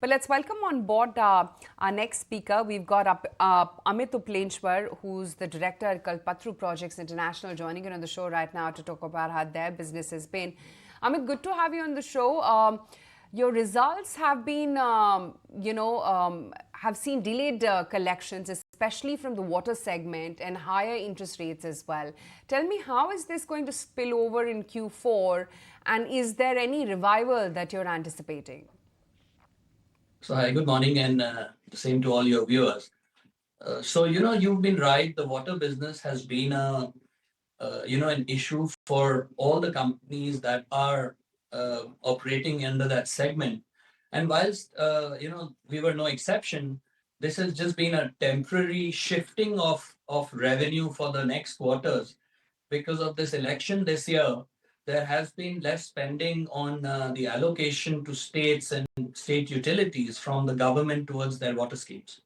But let's welcome on board our next speaker. We've got Amit Uplenchwar, who's the director at Kalpataru Projects International, joining in on the show right now to talk about how their business has been. Amit, good to have you on the show. Your results have been, have seen delayed collections, especially from the water segment and higher interest rates as well. Tell me, how is this going to spill over in Q4? And is there any revival that you're anticipating? So, hi, good morning, and the same to all your viewers. You've been right. The water business has been an issue for all the companies that are operating under that segment. And whilst, we were no exception, this has just been a temporary shifting of revenue for the next quarters because of this election this year. There has been less spending on the allocation to states and state utilities from the government towards their water schemes.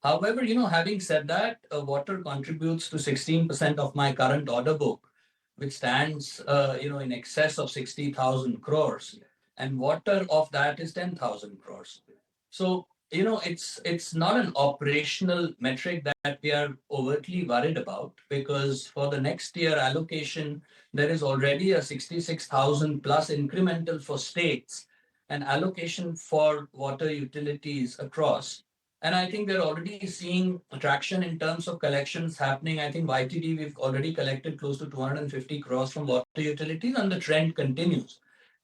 However, having said that, water contributes to 16% of my current order book, which stands, in excess of 60,000 crores, and water of that is 10,000 crores. So, it's not an operational metric that we are overtly worried about, because for the next year allocation, there is already a 66,000 plus incremental for states and allocation for water utilities across. And I think we're already seeing traction in terms of collections happening. I think YTD, we've already collected close to 250 crores from water utilities, and the trend continues.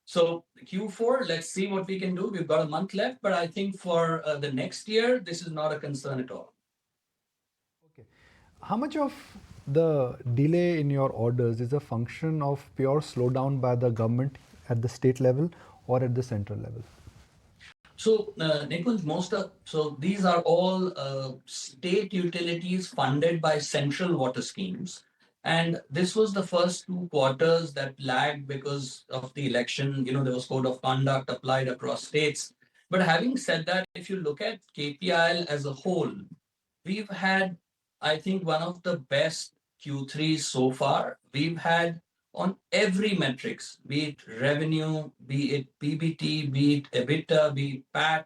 So Q4, let's see what we can do. We've got a month left, but I think for the next year, this is not a concern at all. Okay. How much of the delay in your orders is a function of pure slowdown by the government at the state level or at the central level? So, Nikunj, these are all state utilities funded by central water schemes. And this was the first 2 quarters that lagged because of the election. There was code of conduct applied across states. But having said that, if you look at KPIL as a whole, we've had, I think, one of the best Q3s so far. We've had on every metrics, be it revenue, be it PBT, be it EBITDA, be it PAT.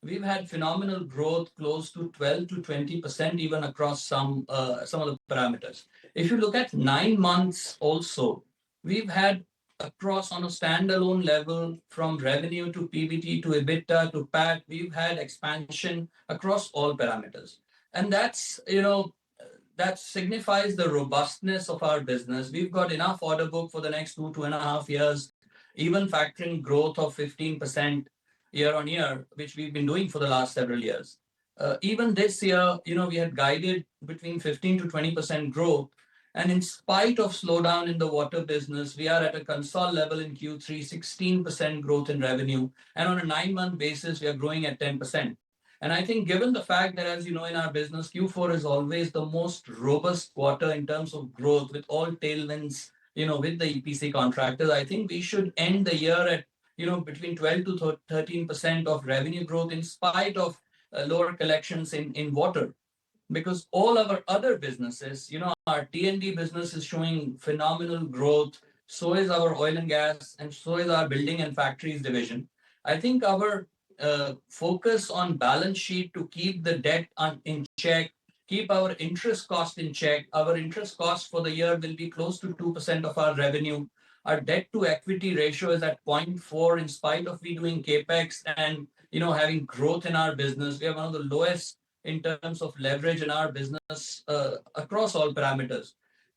We've had phenomenal growth, close to 12 to 20%, even across some of the parameters. If you look at 9 months also, we've had across on a standalone level from revenue to PBT to EBITDA to PAT, we've had expansion across all parameters. And that signifies the robustness of our business. We've got enough order book for the next 2.5 years, even factoring growth of 15% year on year, which we've been doing for the last several years. Even this year, we had guided between 15 to 20% growth. And in spite of slowdown in the water business, we are at a console level in Q3, 16% growth in revenue. And on a 9-month basis, we are growing at 10%. And I think given the fact that, as you know, in our business, Q4 is always the most robust quarter in terms of growth with all tailwinds, with the EPC contractors, I think we should end the year at, between 12 to 13% of revenue growth in spite of lower collections in water. Because all our other businesses, our T&D business is showing phenomenal growth. So is our oil and gas, and so is our building and factories division. I think our focus on balance sheet to keep the debt in check, keep our interest cost in check. Our interest cost for the year will be close to 2% of our revenue. Our debt to equity ratio is at 0.4 in spite of we doing capex and having growth in our business. We are one of the lowest in terms of leverage in our business across all parameters.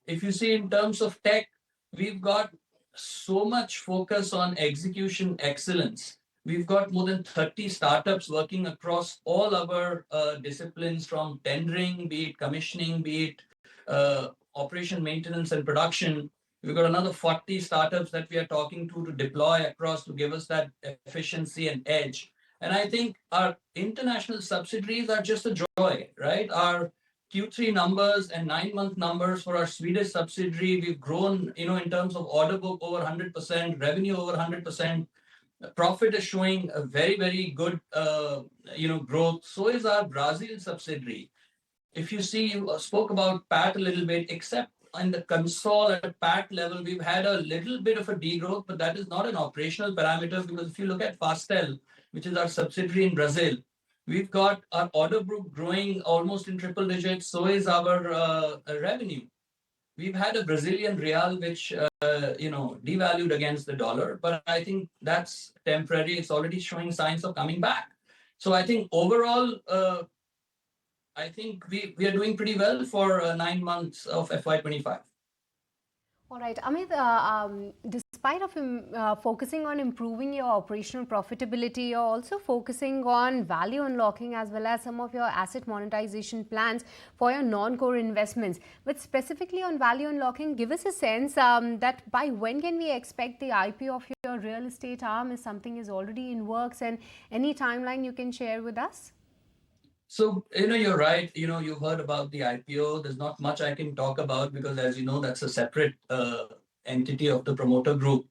If you see in terms of tech, we've got so much focus on execution excellence. We've got more than 30 startups working across all our disciplines, from tendering, be it commissioning, be it operation, maintenance, and production. We've got another 40 startups that we are talking to deploy across to give us that efficiency and edge. And I think our international subsidiaries are just a joy, right? Our Q3 numbers and 9-month numbers for our Swedish subsidiary, we've grown, in terms of order book over 100%, revenue over 100%. Profit is showing a very, very good, growth. So is our Brazil subsidiary. If you see, you spoke about PAT a little bit, except in the console at PAT level, we've had a little bit of a degrowth, but that is not an operational parameter, because if you look at Fastel, which is our subsidiary in Brazil. We've got our order book growing almost in triple digits. So is our revenue. We've had a Brazilian real which devalued against the dollar, but I think that's temporary. It's already showing signs of coming back. So I think overall, I think we are doing pretty well for 9 months of FY25. All right, Amit, despite of focusing on improving your operational profitability, you're also focusing on value unlocking as well as some of your asset monetization plans for your non-core investments. But specifically on value unlocking, give us a sense that by when can we expect the IPO of your real estate arm? Is something is already in works, and any timeline you can share with us? So, you're right. You've heard about the IPO. There's not much I can talk about because, as you know, that's a separate entity of the promoter group.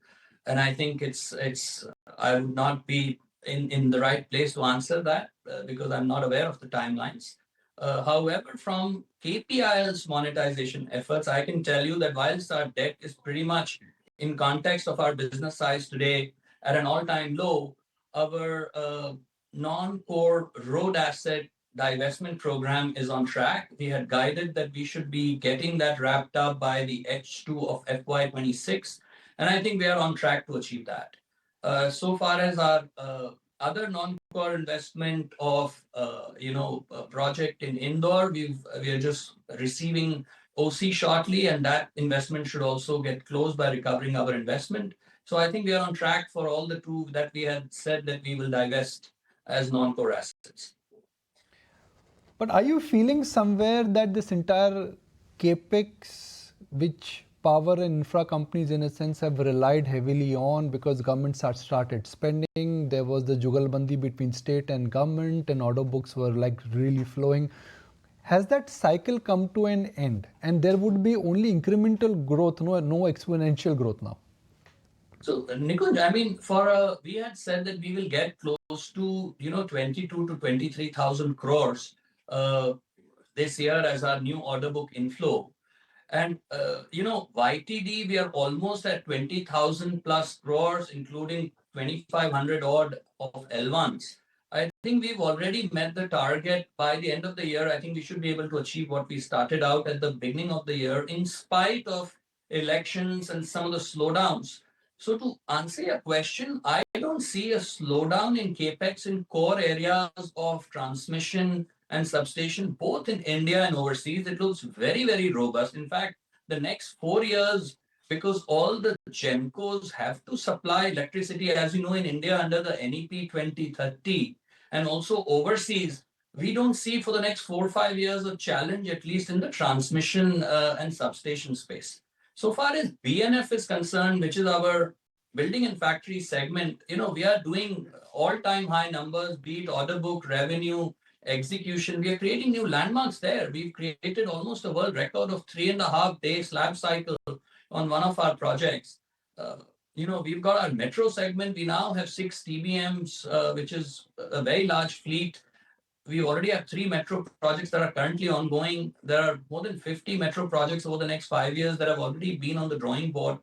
And I think I would not be in the right place to answer that because I'm not aware of the timelines. However, from KPIL's monetization efforts, I can tell you that whilst our debt is pretty much in context of our business size today at an all-time low, our non-core road asset divestment program is on track. We had guided that we should be getting that wrapped up by the H2 of FY26, and I think we are on track to achieve that. So far as our other non-core investment of project in Indore, we are just receiving OC shortly, and that investment should also get closed by recovering our investment. So I think we are on track for all the two that we had said that we will divest as non-core assets. But are you feeling somewhere that this entire capex, which power and infra companies in a sense have relied heavily on because governments had started spending, there was the jugalbandi between state and government and order books were like really flowing. Has that cycle come to an end and there would be only incremental growth, no exponential growth now? So, Nikunj, I mean, we had said that we will get close to 22 to 23,000 crores this year as our new order book inflow. And, YTD, we are almost at 20,000 plus crores, including 2,500 odd of L1s. I think we've already met the target by the end of the year. I think we should be able to achieve what we started out at the beginning of the year, in spite of elections and some of the slowdowns. So to answer your question, I don't see a slowdown in capex in core areas of transmission and substation, both in India and overseas. It looks very, very robust. In fact, the next 4 years, because all the GEMCOs have to supply electricity, as you know, in India under the NEP 2030, and also overseas, we don't see for the next 4 or 5 years a challenge, at least in the transmission and substation space. So far as BNF is concerned, which is our building and factory segment, we are doing all-time high numbers, be it order book, revenue, execution. We are creating new landmarks there. We've created almost a world record of 3.5 day slab cycle on one of our projects. We've got our metro segment. We now have 6 TBMs, which is a very large fleet. We already have 3 metro projects that are currently ongoing. There are more than 50 metro projects over the next 5 years that have already been on the drawing board.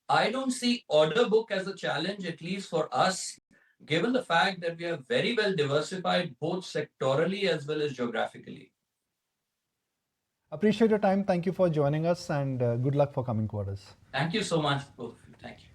I don't see order book as a challenge, at least for us, given the fact that we are very well diversified both sectorally as well as geographically. Appreciate your time. Thank you for joining us and good luck for coming quarters. Thank you so much, both of you. Thank you.